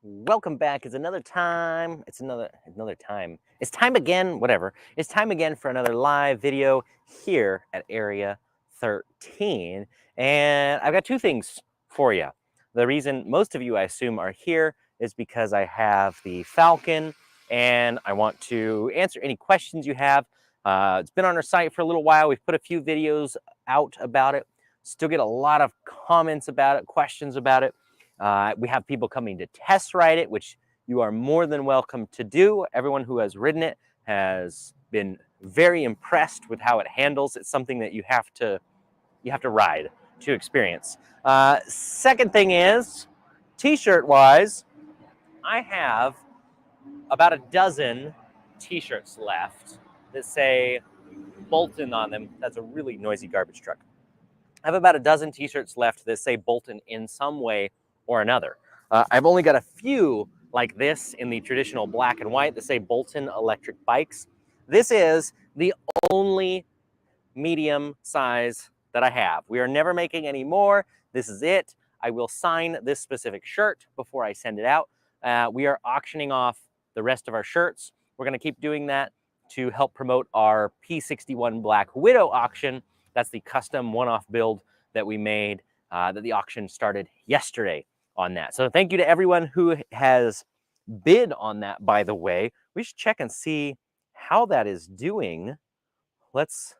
Welcome back. It's another time. It's another time. It's time again, whatever. It's time again for another live video here at Area 13. And I've got two things for you. The reason most of you, I assume, are here is because I have the Falcon and I want to answer any questions you have. It's been on our site for a little while. We've put a few videos out about it. Still get a lot of comments about it, questions about it. We have people coming to test ride it, which you are more than welcome to do. Everyone who has ridden it has been very impressed with how it handles. It's something that you have to ride to experience. Second thing is, t-shirt wise, I have about a dozen t-shirts left that say Bolton on them. That's a really noisy garbage truck. I have about a dozen t-shirts left that say Bolton in some way or another. I've only got a few like this in the traditional black and white that say Bolton electric bikes. This is the only medium size that I have. We are never making any more. This is it. I will sign this specific shirt before I send it out. We are auctioning off the rest of our shirts. We're going to keep doing that to help promote our P61 Black Widow auction. That's the custom one-off build that we made, that the auction started yesterday on that. So thank you to everyone who has bid on that, by the way. We should check and see how that is doing. Let's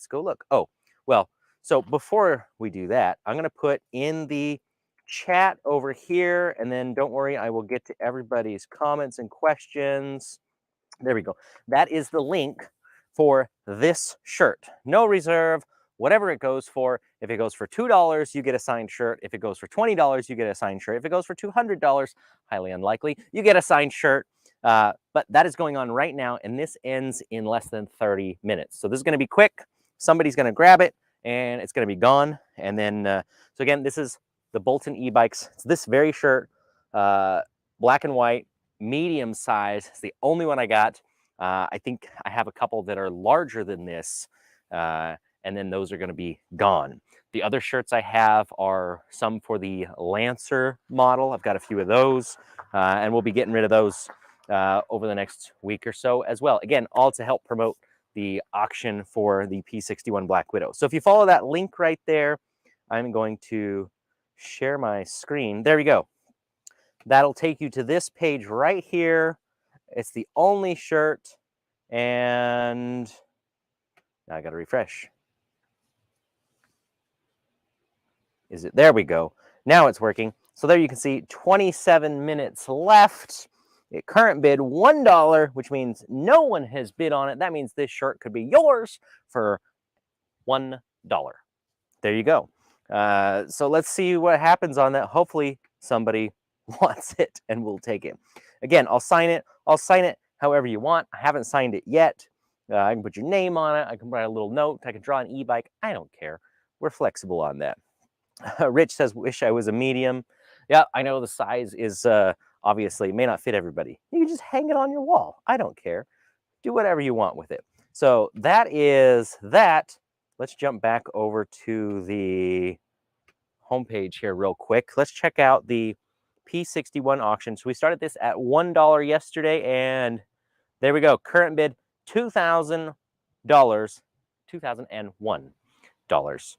go look. Oh, well, so before we do that, I'm going to put in the chat over here, and then don't worry, I will get to everybody's comments and questions. There we go. That is the link for this shirt. No reserve, whatever it goes for. If it goes for $2, you get a signed shirt. If it goes for $20, you get a signed shirt. If it goes for $200, highly unlikely, you get a signed shirt. But that is going on right now, and this ends in less than 30 minutes. So this is going to be quick. Somebody's going to grab it, and it's going to be gone. And then, so again, this is the Bolton e-bikes. It's this very shirt, black and white, medium size. It's the only one I got. I think I have a couple that are larger than this, and then those are going to be gone. The other shirts I have are some for the Lancer model. I've got a few of those, and we'll be getting rid of those over the next week or so as well. Again, all to help promote the auction for the P61 Black Widow. So if you follow that link right there, I'm going to share my screen. There we go. That'll take you to this page right here. It's the only shirt, and now I got to refresh. Is it? There we go. Now it's working. So there you can see 27 minutes left. It current bid $1, which means no one has bid on it. That means this shirt could be yours for $1. There you go. So let's see what happens on that. Hopefully somebody wants it and will take it. Again, I'll sign it. I'll sign it however you want. I haven't signed it yet. I can put your name on it. I can write a little note. I can draw an e-bike. I don't care. We're flexible on that. Rich says, wish I was a medium. Yeah, I know the size is obviously may not fit everybody. You can just hang it on your wall. I don't care. Do whatever you want with it. So that is that. Let's jump back over to the homepage here real quick. Let's check out the P61 auction. So we started this at $1 yesterday, and there we go. Current bid $2,000, $2,001.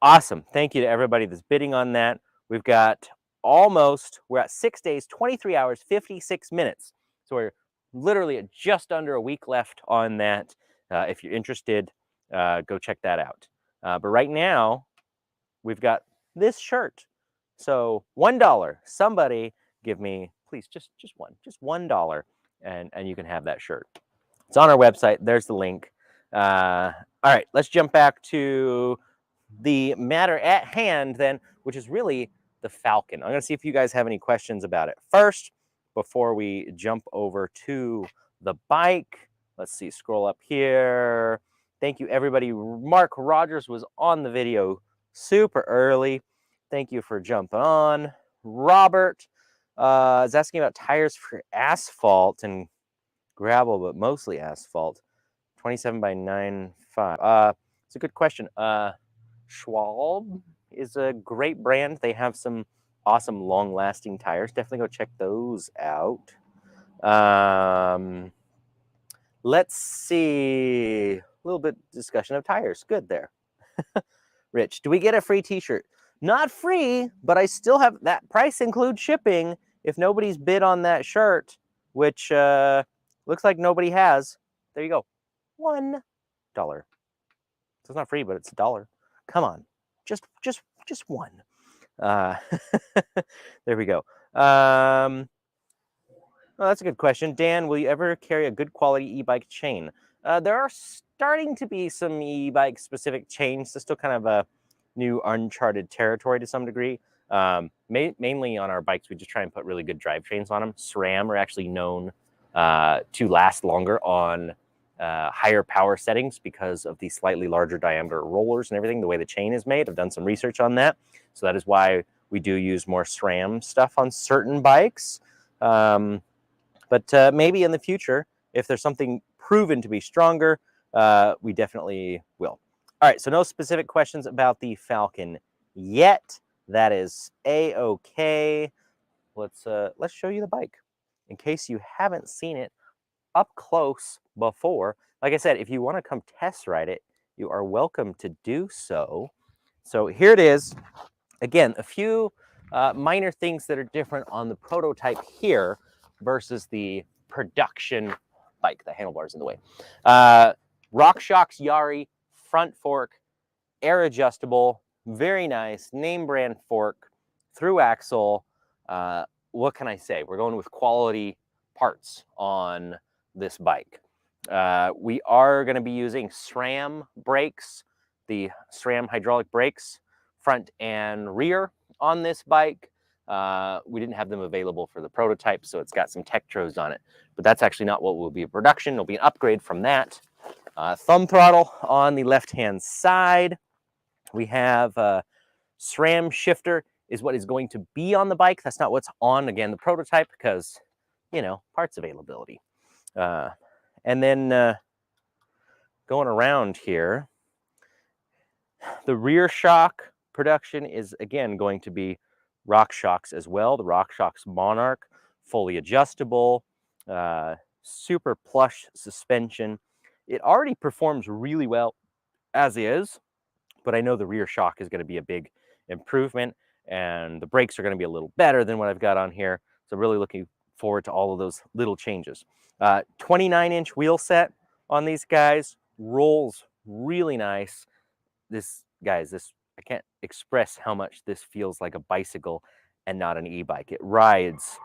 Awesome. Thank you to everybody that's bidding on that. We've got we're at 6 days, 23 hours, 56 minutes. So we're literally at just under a week left on that. If you're interested, go check that out. But right now, we've got this shirt. So $1. Somebody give me, please, just $1, and you can have that shirt. It's on our website. There's the link. All right, let's jump back to the matter at hand then, which is really the Falcon. I'm going to see if you guys have any questions about it first before we jump over to the bike. Let's see, scroll up here. Thank you, everybody. Mark Rogers was on the video super early. Thank you for jumping on. Robert is asking about tires for asphalt and gravel, but mostly asphalt. 27 by 9.5. It's a good question. Schwalbe is a great brand. They have some awesome long-lasting tires. Definitely go check those out. Let's see. A little bit discussion of tires. Good there. Rich, do we get a free t-shirt? Not free, but I still have that price includes shipping if nobody's bid on that shirt, which looks like nobody has. There you go. $1. So it's not free, but it's $1. Come on. Just one. There we go. Well, that's a good question. Dan, will you ever carry a good quality e-bike chain? There are starting to be some e-bike specific chains. It's still kind of a new uncharted territory to some degree. Mainly on our bikes, we just try and put really good drivetrains on them. SRAM are actually known to last longer on higher power settings because of the slightly larger diameter rollers and everything, the way the chain is made. I've done some research on that. So that is why we do use more SRAM stuff on certain bikes. But maybe in the future, if there's something proven to be stronger, we definitely will. All right, so no specific questions about the Falcon yet. That is a-okay. Let's show you the bike in case you haven't seen it up close before. Like I said, if you want to come test ride it, you are welcome to do so. So here it is. Again, a few minor things that are different on the prototype here versus the production bike. The handlebar's in the way. RockShox Yari front fork, air adjustable, very nice, name brand fork, through axle. What can I say? We're going with quality parts on this bike. We are going to be using SRAM brakes, the SRAM hydraulic brakes, front and rear on this bike. We didn't have them available for the prototype, so it's got some Tektros on it. But that's actually not what will be in production. It'll be an upgrade from that. Thumb throttle on the left-hand side. We have SRAM shifter is what is going to be on the bike. That's not what's on, again, the prototype because, you know, parts availability. And then going around here, the rear shock production is, again, going to be RockShox as well. The RockShox Monarch, fully adjustable, super plush suspension. It already performs really well as is, but I know the rear shock is going to be a big improvement, and the brakes are going to be a little better than what I've got on here. So really looking forward to all of those little changes. 29-inch wheel set on these guys, rolls really nice. This, guys, I can't express how much this feels like a bicycle and not an e-bike. It rides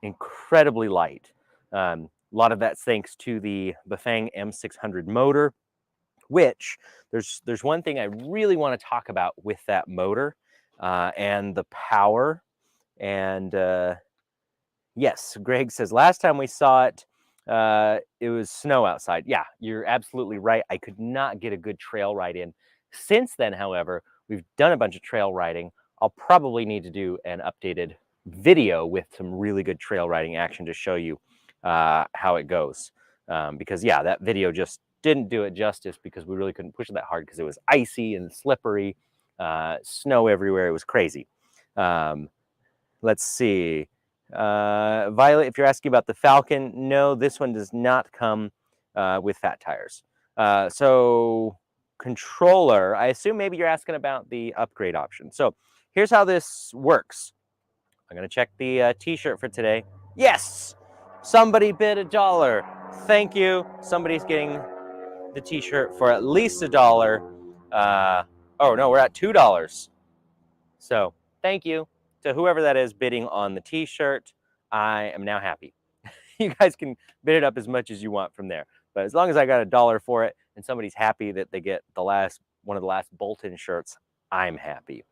incredibly light. A lot of that's thanks to the Bafang M600 motor, which there's one thing I really want to talk about with that motor and the power. And yes, Greg says, last time we saw it, it was snow outside. Yeah, you're absolutely right. I could not get a good trail ride in. Since then, however, we've done a bunch of trail riding. I'll probably need to do an updated video with some really good trail riding action to show you how it goes. Because yeah, that video just didn't do it justice because we really couldn't push it that hard because it was icy and slippery, snow everywhere. It was crazy. Let's see. Violet, if you're asking about the Falcon, no, this one does not come with fat tires. So controller, I assume maybe you're asking about the upgrade option. So here's how this works. I'm going to check the t-shirt for today. Yes, somebody bid $1. Thank you. Somebody's getting the t-shirt for at least $1. Oh no, we're at $2. So thank you to whoever that is bidding on the t-shirt. I am now happy. You guys can bid it up as much as you want from there. But as long as I got $1 for it and somebody's happy that they get one of the last Bolton shirts, I'm happy.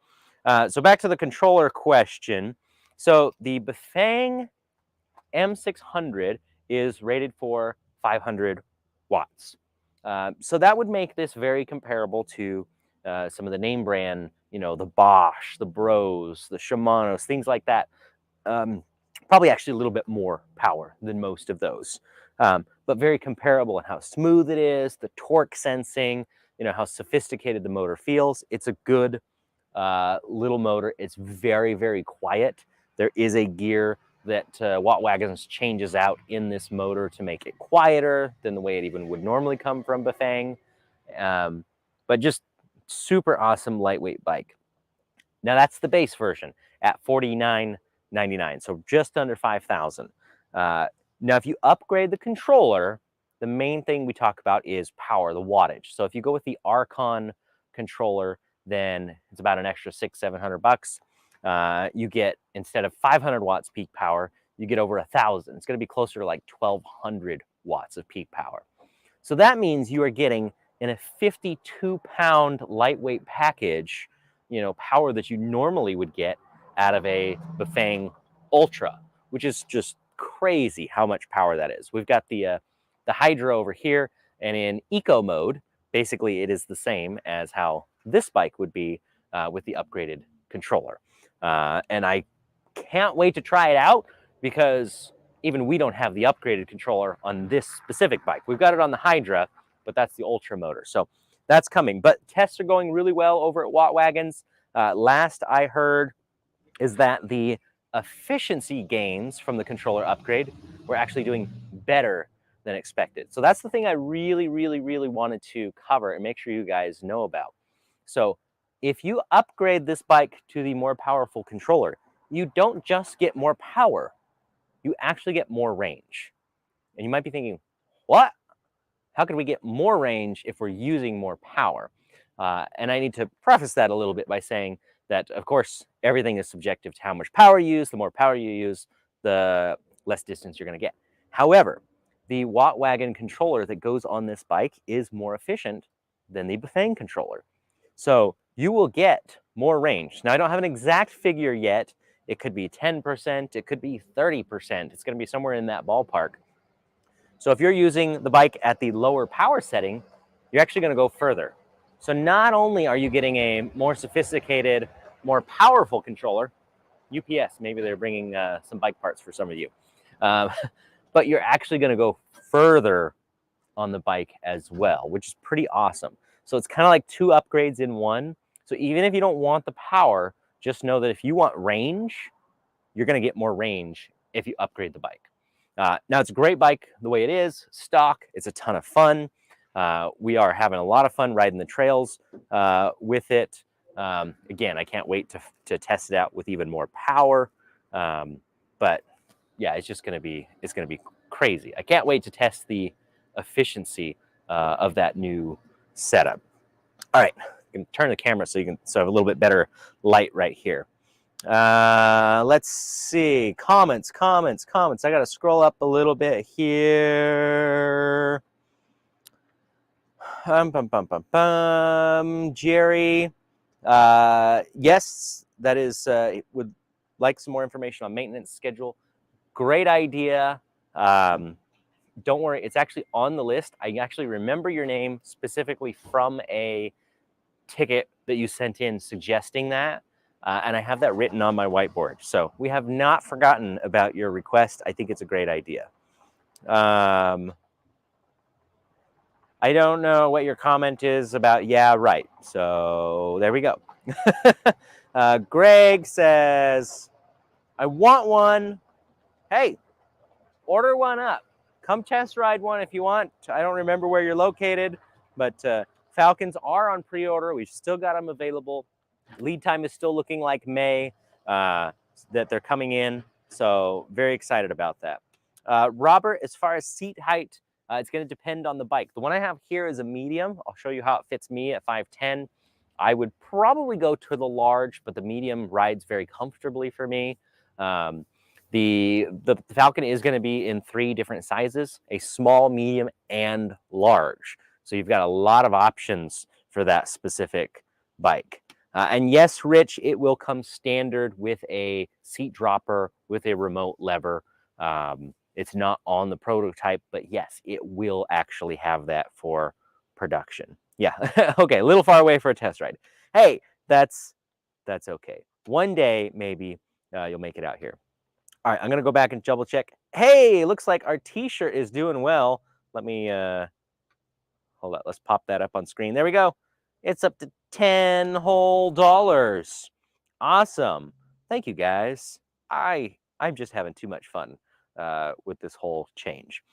So back to the controller question. So the Bafang M600 is rated for 500 watts. So that would make this very comparable to some of the name brand, you know, the Bosch, the Bros, the Shimano's, things like that. Probably actually a little bit more power than most of those, but very comparable in how smooth it is, the torque sensing, you know, how sophisticated the motor feels. It's a good little motor. It's very, very quiet. There is a gear that Watt Wagons changes out in this motor to make it quieter than the way it even would normally come from Bafang. But just super awesome lightweight bike. Now that's the base version at $49.99, so just under $5,000. Now if you upgrade the controller, the main thing we talk about is power, the wattage. So if you go with the Archon controller, then it's about an extra $600-700. You get, instead of 500 watts peak power, you get over 1,000. It's going to be closer to like 1,200 watts of peak power. So that means you are getting in a 52-pound lightweight package, you know, power that you normally would get out of a Bafang Ultra, which is just crazy how much power that is. We've got the Hydra over here, and in eco mode, basically it is the same as how this bike would be with the upgraded controller. And I can't wait to try it out, because even we don't have the upgraded controller on this specific bike. We've got it on the Hydra, but that's the Ultra motor. So that's coming. But tests are going really well over at Watt Wagons. Last I heard is that the efficiency gains from the controller upgrade were actually doing better than expected. So that's the thing I really, really, really wanted to cover and make sure you guys know about. So if you upgrade this bike to the more powerful controller, you don't just get more power, you actually get more range. And you might be thinking, what? How can we get more range if we're using more power? And I need to preface that a little bit by saying that, of course, everything is subjective to how much power you use. The more power you use, the less distance you're going to get. However, the Watt Wagon controller that goes on this bike is more efficient than the Bafang controller. So you will get more range. Now, I don't have an exact figure yet. It could be 10%, it could be 30%. It's going to be somewhere in that ballpark. So if you're using the bike at the lower power setting, you're actually going to go further. So not only are you getting a more sophisticated, more powerful controller, UPS, maybe they're bringing some bike parts for some of you, but you're actually going to go further on the bike as well, which is pretty awesome. So it's kind of like 2 upgrades in one. So even if you don't want the power, just know that if you want range, you're going to get more range if you upgrade the bike. Now, it's a great bike the way it is, stock. It's a ton of fun. We are having a lot of fun riding the trails with it. Again, I can't wait to test it out with even more power. But yeah, it's going to be crazy. I can't wait to test the efficiency of that new setup. All right, I can turn the camera so I have a little bit better light right here. Let's see, comments. I got to scroll up a little bit here. Jerry, yes, that is, would like some more information on maintenance schedule. Great idea. Don't worry, it's actually on the list. I actually remember your name specifically from a ticket that you sent in suggesting that. And I have that written on my whiteboard. So we have not forgotten about your request. I think it's a great idea. I don't know what your comment is about. Yeah, right. So there we go. Greg says, I want one. Hey, order one up. Come test ride one if you want. I don't remember where you're located, but Falcons are on pre-order. We've still got them available. Lead time is still looking like May, that they're coming in. So very excited about that. Robert, as far as seat height, it's going to depend on the bike. The one I have here is a medium. I'll show you how it fits me at 5'10". I would probably go to the large, but the medium rides very comfortably for me. The Falcon is going to be in 3 different sizes, a small, medium, and large. So you've got a lot of options for that specific bike. And yes, Rich, it will come standard with a seat dropper with a remote lever. It's not on the prototype, but yes, it will actually have that for production. Yeah, okay, a little far away for a test ride. Hey, that's okay. One day, maybe you'll make it out here. All right, I'm gonna go back and double check. Hey, looks like our t-shirt is doing well. Let me, hold on, let's pop that up on screen. There we go. It's up to 10 whole dollars. Awesome. Thank you, guys. I'm just having too much fun with this whole change.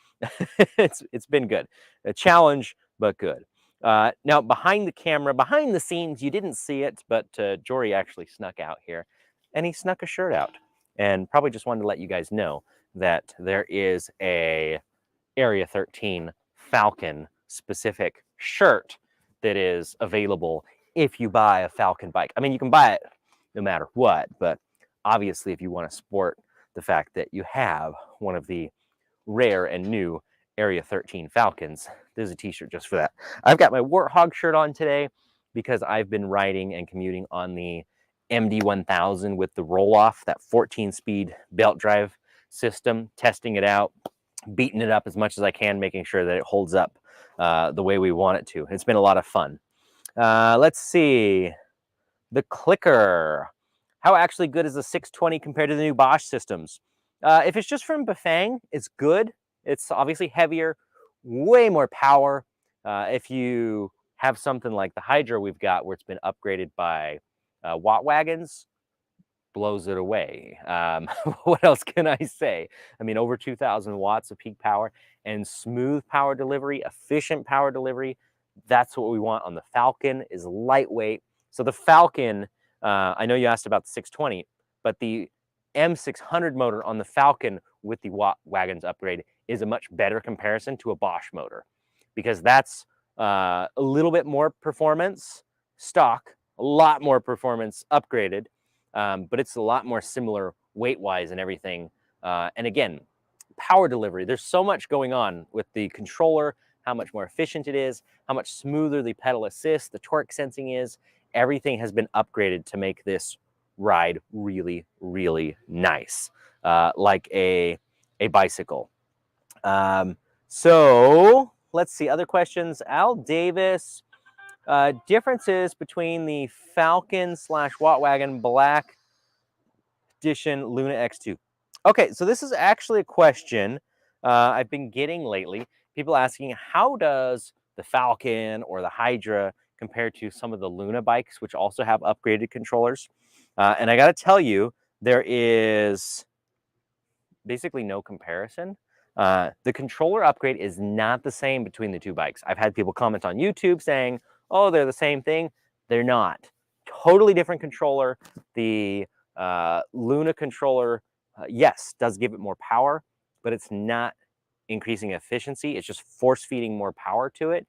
It's been good. A challenge, but good. Now, behind the camera, behind the scenes, you didn't see it, but Jory actually snuck out here, and he snuck a shirt out, and probably just wanted to let you guys know that there is a Area 13 Falcon specific shirt that is available if you buy a Falcon bike. I mean, you can buy it no matter what, but obviously if you want to sport the fact that you have one of the rare and new Area 13 Falcons, there's a t-shirt just for that. I've got my Warthog shirt on today because I've been riding and commuting on the MD1000 with the roll-off, that 14-speed belt drive system, testing it out, beating it up as much as I can, making sure that it holds up the way we want it to. It's been a lot of fun. Let's see. The clicker. How actually good is the 620 compared to the new Bosch systems? If it's just from Bafang, it's good. It's obviously heavier, way more power. If you have something like the Hydra we've got, where it's been upgraded by watt wagons, blows it away. What else can I say? I mean, over 2,000 watts of peak power and smooth power delivery, efficient power delivery. That's what we want on the Falcon, is lightweight. So the Falcon, I know you asked about the 620, but the M600 motor on the Falcon with the watt wagons upgrade is a much better comparison to a Bosch motor, because that's a little bit more performance stock, a lot more performance upgraded, but it's a lot more similar weight-wise and everything. And again, power delivery. There's so much going on with the controller, how much more efficient it is, how much smoother the pedal assist, the torque sensing is. Everything has been upgraded to make this ride really, really nice, like a bicycle. So let's see, other questions. Al Davis, differences between the Falcon / Watt Wagon Black Edition Luna X2. Okay, so this is actually a question I've been getting lately. People asking, how does the Falcon or the Hydra compare to some of the Luna bikes, which also have upgraded controllers? And I got to tell you, there is basically no comparison. The controller upgrade is not the same between the two bikes. I've had people comment on YouTube saying, oh, they're the same thing. They're not. Totally different controller. The Luna controller, yes, does give it more power, but it's not increasing efficiency. It's just force feeding more power to it.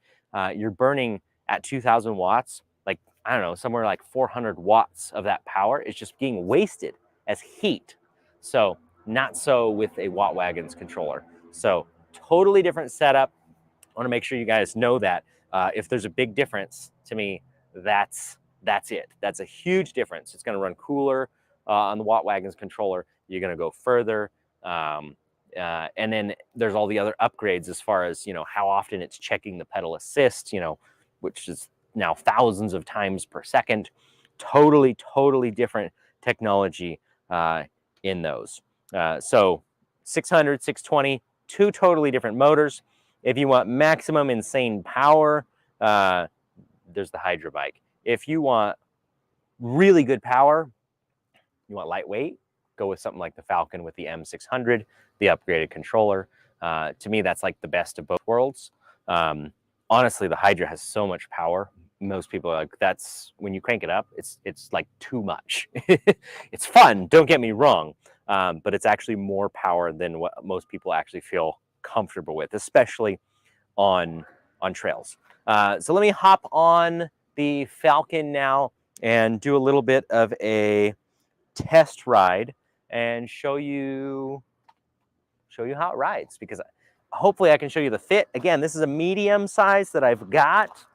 You're burning at 2,000 watts, like, I don't know, somewhere like 400 watts of that power is just being wasted as heat. So not so with a Watt Wagons controller. So totally different setup. I want to make sure you guys know that. If there's a big difference, to me, that's it. That's a huge difference. It's going to run cooler on the Watt Wagons controller. You're going to go further. And then there's all the other upgrades as far as, you know, how often it's checking the pedal assist, you know, which is now thousands of times per second. Totally, totally different technology in those. So 600, 620, two totally different motors. If you want maximum insane power, there's the Hydra bike. If you want really good power, you want lightweight, go with something like the Falcon with the M600, the upgraded controller. To me, that's like the best of both worlds. Honestly, the Hydra has so much power. Most people are like, that's when you crank it up, it's like too much. It's fun, don't get me wrong, but it's actually more power than what most people actually feel comfortable with, especially on trails. So let me hop on the Falcon now and do a little bit of a test ride and show you how it rides, because hopefully I can show you the fit. Again, this is a medium size that I've got.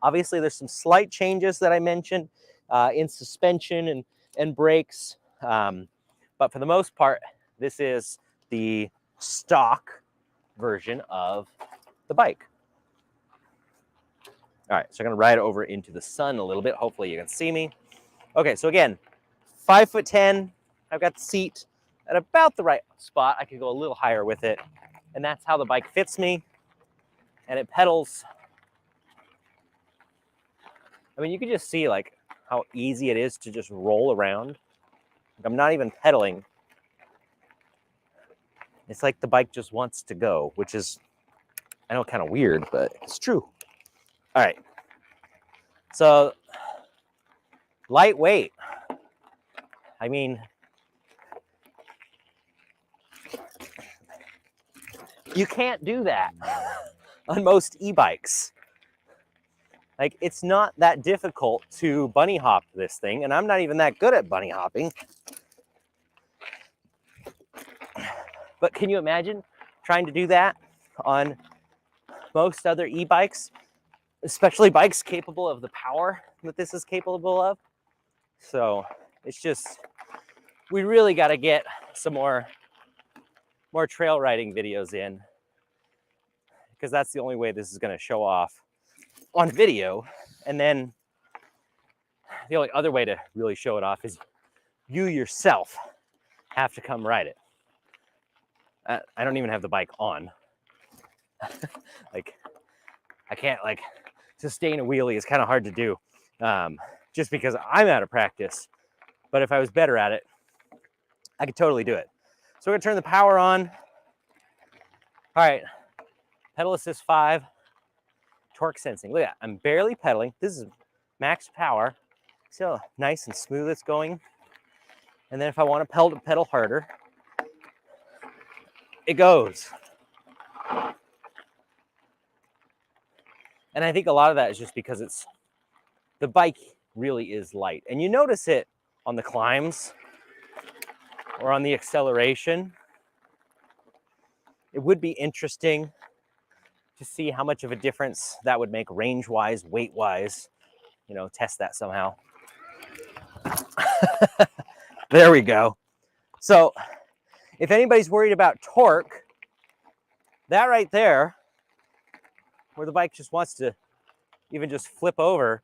Obviously, there's some slight changes that I mentioned in suspension and brakes. But for the most part, this is the stock version of the bike. All right, so I'm gonna ride over into the sun a little bit. Hopefully you can see me. Okay, so again, 5'10". I've got the seat at about the right spot. I could go a little higher with it. And that's how the bike fits me. And it pedals I mean, you can just see like how easy it is to just roll around. I'm not even pedaling. It's like the bike just wants to go, which is, I know, kind of weird, but it's true. All right. So lightweight. I mean, you can't do that on most e-bikes. Like, it's not that difficult to bunny hop this thing, and I'm not even that good at bunny hopping. But can you imagine trying to do that on most other e-bikes, especially bikes capable of the power that this is capable of? So it's just, we really got to get some more trail riding videos in, because that's the only way this is going to show off on video. And then the only other way to really show it off is you yourself have to come ride it. I don't even have the bike on. Like, I can't, like, sustain a wheelie is kind of hard to do, just because I'm out of practice. But if I was better at it, I could totally do it. So we're gonna turn the power on. All right, pedal assist 5, torque sensing. Look at that, I'm barely pedaling. This is max power. See how nice and smooth it's going? And then if I want to pedal harder, it goes. And I think a lot of that is just because the bike really is light. And you notice it on the climbs or on the acceleration. It would be interesting to see how much of a difference that would make range-wise, weight-wise, you know, test that somehow. There we go. So if anybody's worried about torque, that right there, where the bike just wants to even just flip over,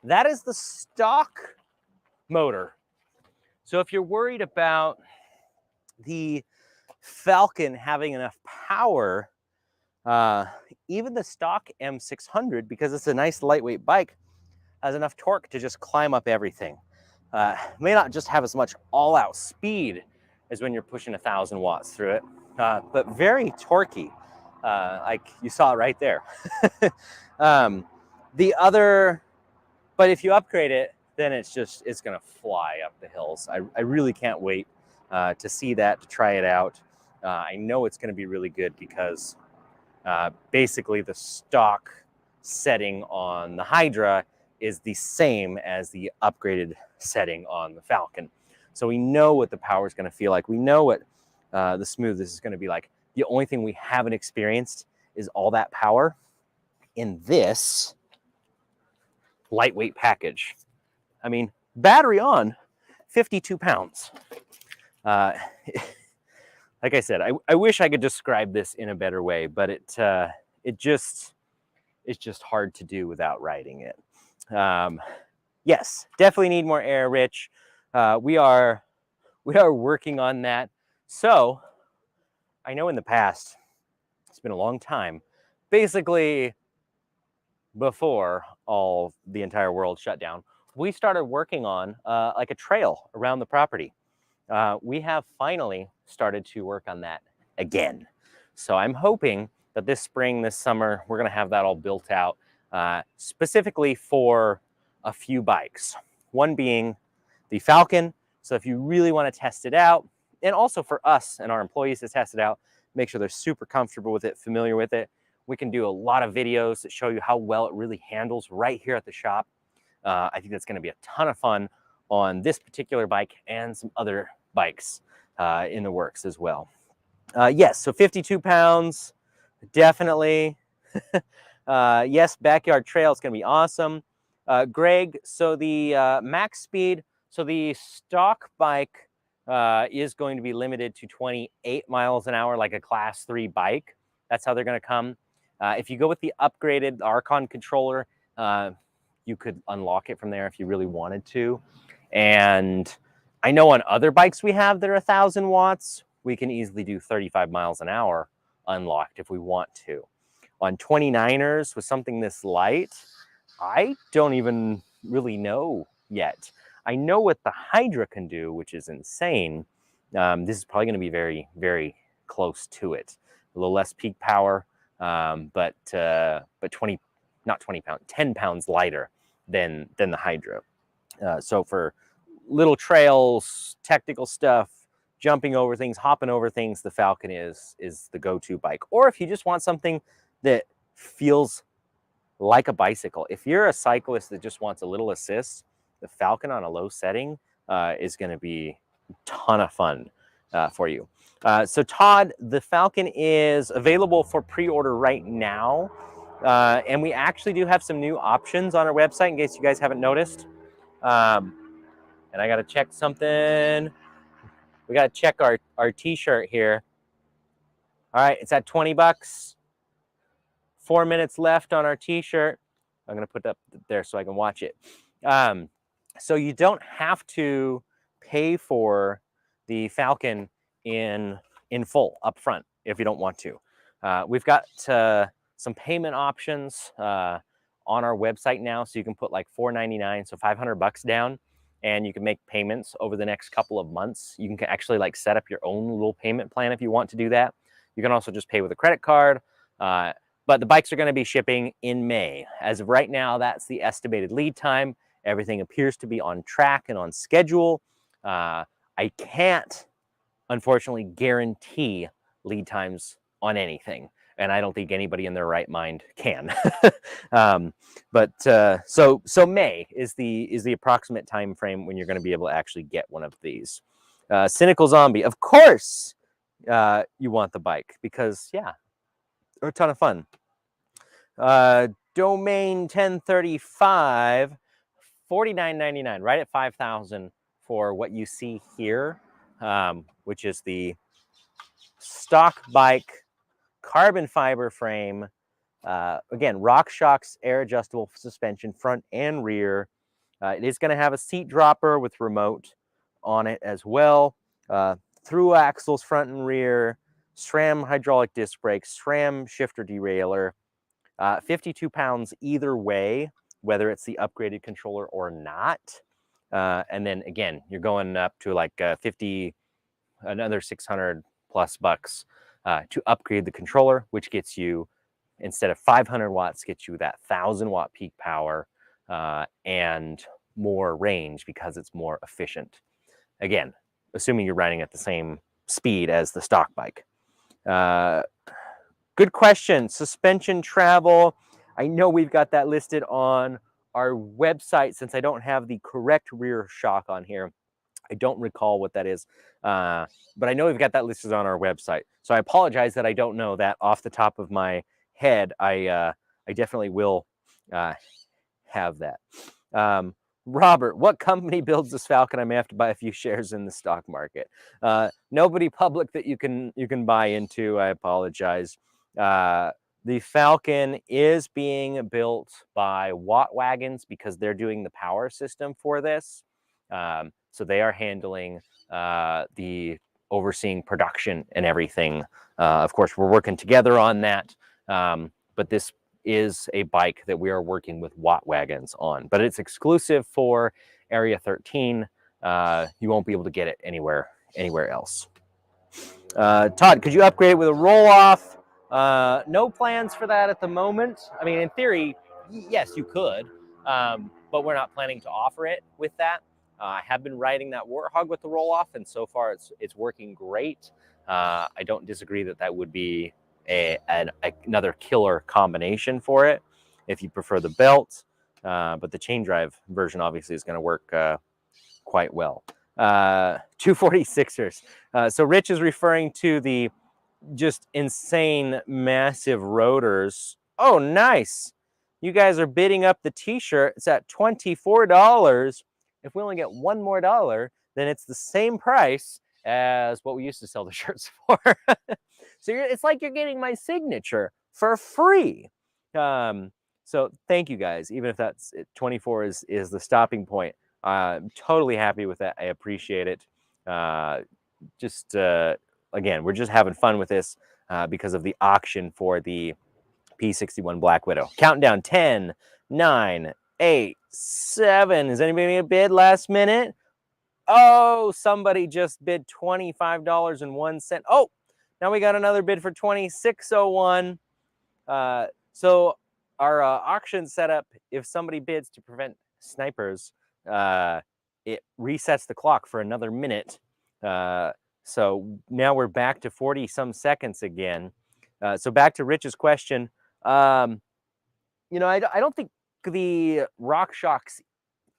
that is the stock motor. So if you're worried about the Falcon having enough power, even the stock M600, because it's a nice lightweight bike, has enough torque to just climb up everything. May not just have as much all-out speed as when you're pushing 1,000 watts through it, but very torquey, like you saw it right there. But if you upgrade it, then it's gonna fly up the hills. I really can't wait to see that, to try it out. I know it's gonna be really good because basically the stock setting on the Hydra is the same as the upgraded setting on the Falcon. So we know what the power is going to feel like. We know what the smoothness is going to be like. The only thing we haven't experienced is all that power in this lightweight package. I mean, battery on, 52 pounds. Like I said, I wish I could describe this in a better way, but it's just hard to do without riding it. Yes, definitely need more air, Rich. We are working on that. So I know in the past, it's been a long time, basically before the entire world shut down, we started working on like a trail around the property. We have finally started to work on that again. So I'm hoping that this spring, this summer, we're gonna have that all built out, specifically for a few bikes. One being the Falcon. So if you really want to test it out, and also for us and our employees to test it out, make sure they're super comfortable with it, familiar with it. We can do a lot of videos that show you how well it really handles right here at the shop. I think that's going to be a ton of fun on this particular bike and some other bikes in the works as well. Yes, so 52 pounds, definitely. Yes, backyard trail is going to be awesome. Greg, so the max speed, so the stock bike is going to be limited to 28 miles an hour, like a class 3 bike. That's how they're going to come. If you go with the upgraded Archon controller, you could unlock it from there if you really wanted to. And I know on other bikes we have that are 1,000 watts, we can easily do 35 miles an hour unlocked if we want to. On 29ers with something this light, I don't even really know yet. I know what the Hydra can do, which is insane. This is probably going to be very, very close to it. A little less peak power, but 20, not 20 pounds, 10 pounds lighter than the Hydra. So for little trails, technical stuff, jumping over things, hopping over things, the Falcon is the go-to bike. Or if you just want something that feels like a bicycle, if you're a cyclist that just wants a little assist, the Falcon on a low setting is going to be a ton of fun for you. So Todd, the Falcon is available for pre-order right now. And we actually do have some new options on our website in case you guys haven't noticed. And I got to check something. We got to check our t-shirt here. All right, it's at 20 bucks. 4 minutes left on our t-shirt. I'm going to put it up there so I can watch it. So you don't have to pay for the Falcon in full up front if you don't want to. We've got some payment options on our website now, so you can put like $4.99, so 500 bucks down, and you can make payments over the next couple of months. You can actually like set up your own little payment plan if you want to do that. You can also just pay with a credit card. But the bikes are going to be shipping in May. As of right now, that's the estimated lead time. Everything appears to be on track and on schedule. I can't, unfortunately, guarantee lead times on anything, and I don't think anybody in their right mind can. So May is the approximate time frame when you're going to be able to actually get one of these. Cynical Zombie, of course, you want the bike because yeah, they're a ton of fun. Domain 1035, $49.99, right at $5,000 for what you see here, which is the stock bike carbon fiber frame. Again, RockShox air adjustable suspension, front and rear. It is going to have a seat dropper with remote on it as well. Through axles, front and rear. SRAM hydraulic disc brakes, SRAM shifter derailleur. 52 pounds either way, whether it's the upgraded controller or not. And then again, you're going up to like another 600 plus bucks to upgrade the controller, which gets you, instead of 500 watts, gets you that 1,000 watt peak power and more range because it's more efficient. Again, assuming you're riding at the same speed as the stock bike. Good question. Suspension travel. I know we've got that listed on our website. Since I don't have the correct rear shock on here, I don't recall what that is. But I know we've got that listed on our website. So I apologize that I don't know that off the top of my head. I definitely will have that. Robert, what company builds this Falcon? I may have to buy a few shares in the stock market. Nobody public that you can buy into. I apologize. The Falcon is being built by Watt Wagons because they're doing the power system for this. So they are handling the overseeing production and everything. Of course, we're working together on that. But this is a bike that we are working with Watt Wagons on, but it's exclusive for Area 13. You won't be able to get it anywhere else. Todd, could you upgrade it with a roll-off? No plans for that at the moment. I mean, in theory, yes, you could, but we're not planning to offer it with that. I have been riding that Warthog with the roll-off, and so far it's working great. I don't disagree that would be another killer combination for it if you prefer the belt, but the chain drive version obviously is going to work quite well. 246ers. So Rich is referring to the just insane massive rotors. Oh, nice. You guys are bidding up the t-shirt. It's at $24. If we only get one more dollar, then it's the same price as what we used to sell the shirts for. So it's like you're getting my signature for free. So thank you guys. Even if that's 24 is the stopping point, I'm totally happy with that. I appreciate it. Again, we're just having fun with this because of the auction for the P61 Black Widow. Countdown 10, 9, 8, 7. Is anybody a bid last minute? Oh, somebody just bid $25.01. Oh, now we got another bid for $26.01. So our auction setup, if somebody bids to prevent snipers, it resets the clock for another minute. So now we're back to 40 some seconds again. So back to Rich's question. I don't think the RockShox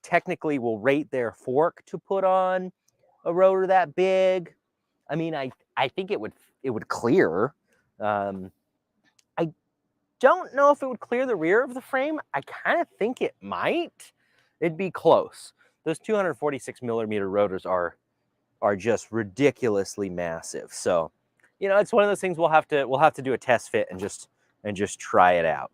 technically will rate their fork to put on a rotor that big. I mean, I think it would clear. I don't know if it would clear the rear of the frame. I kind of think it might. It'd be close. Those 246 millimeter rotors are just ridiculously massive. So, it's one of those things we'll have to do a test fit and just try it out.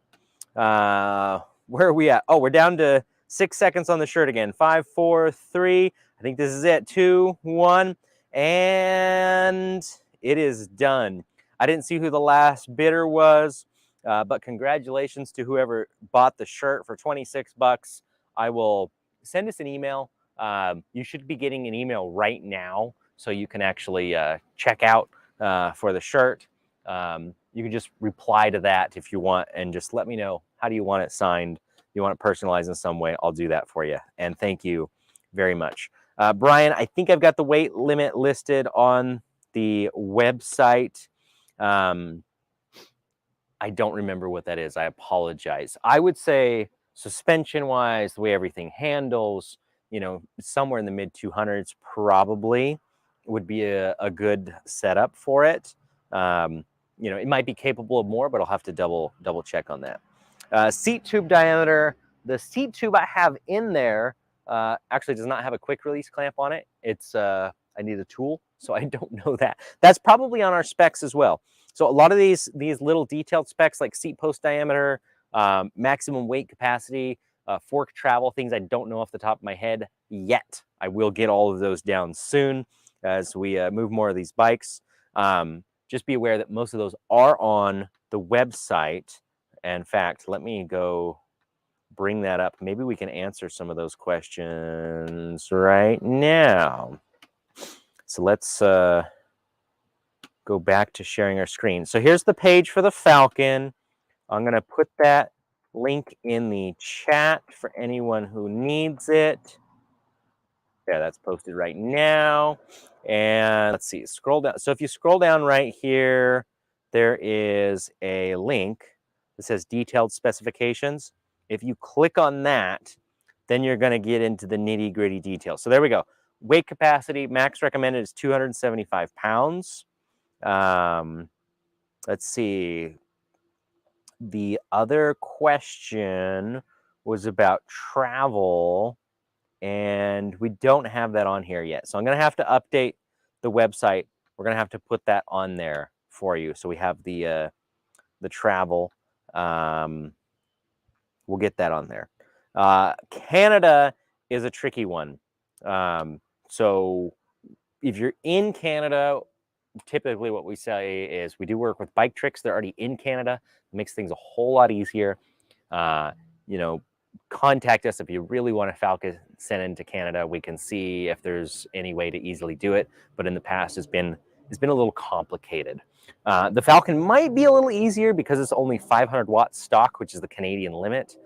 Where are we at? Oh, we're down to 6 seconds on the shirt again. 5, 4, 3. I think this is it. 2, 1, and it is done. I didn't see who the last bidder was, but congratulations to whoever bought the shirt for 26 bucks. I will send us an email. You should be getting an email right now, so you can actually check out for the shirt. You can just reply to that if you want, and just let me know, how do you want it signed? You want it personalized in some way? I'll do that for you. And thank you very much. Brian, I think I've got the weight limit listed on the website. I don't remember what that is. I apologize. I would say suspension-wise, the way everything handles, somewhere in the mid 200s probably would be a good setup for it. It might be capable of more, but I'll have to double check on that. Seat tube diameter. The seat tube I have in there actually does not have a quick release clamp on it. It's I need a tool, so I don't know that. That's probably on our specs as well. So a lot of these little detailed specs like seat post diameter, maximum weight capacity, fork travel, things I don't know off the top of my head yet. I will get all of those down soon as we move more of these bikes. Just be aware that most of those are on the website. In fact, let me go bring that up. Maybe we can answer some of those questions right now. So let's go back to sharing our screen. So here's the page for the Falcon. I'm going to put that link in the chat for anyone who needs it. Yeah, that's posted right now. And let's see, scroll down. So if you scroll down right here, there is a link that says detailed specifications. If you click on that, then you're going to get into the nitty gritty details. So there we go. Weight capacity, max recommended is 275 pounds. Let's see. The other question was about travel, and we don't have that on here yet. So I'm going to have to update the website. We're going to have to put that on there for you. So we have the travel. We'll get that on there. Canada is a tricky one. So if you're in Canada, typically what we say is we do work with Bike Tricks. They're already in Canada. It makes things a whole lot easier. Contact us if you really want a Falcon sent into Canada. We can see if there's any way to easily do it. But in the past, it's been a little complicated. The Falcon might be a little easier because it's only 500 watts stock, which is the Canadian limit.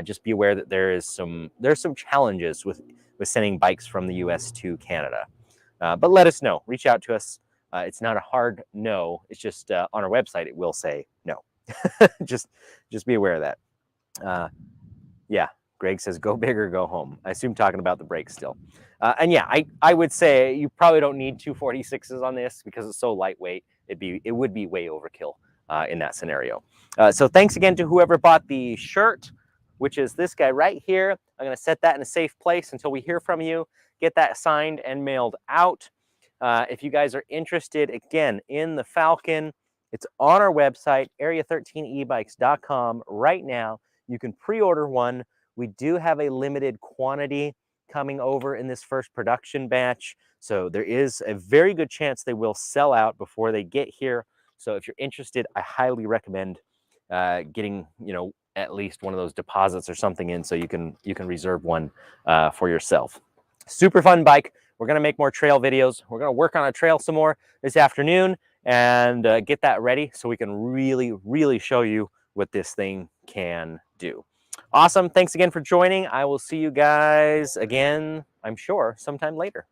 Just be aware that there's some challenges with sending bikes from the US to Canada. But let us know. Reach out to us. It's not a hard no. It's just on our website it will say no. just be aware of that. Yeah, Greg says go big or go home. I assume talking about the brakes still. And yeah, I would say you probably don't need 246s on this because it's so lightweight. It would be way overkill in that scenario. So thanks again to whoever bought the shirt, which is this guy right here. I'm going to set that in a safe place until we hear from you. Get that signed and mailed out. If you guys are interested, again, in the Falcon, it's on our website, area13ebikes.com right now. You can pre-order one. We do have a limited quantity coming over in this first production batch. So there is a very good chance they will sell out before they get here. So if you're interested, I highly recommend getting, at least one of those deposits or something in, so you can reserve one for yourself. Super fun bike. We're gonna make more trail videos. We're gonna work on a trail some more this afternoon and get that ready so we can really show you what this thing can do. Awesome. Thanks again for joining. I will see you guys again, I'm sure, sometime later.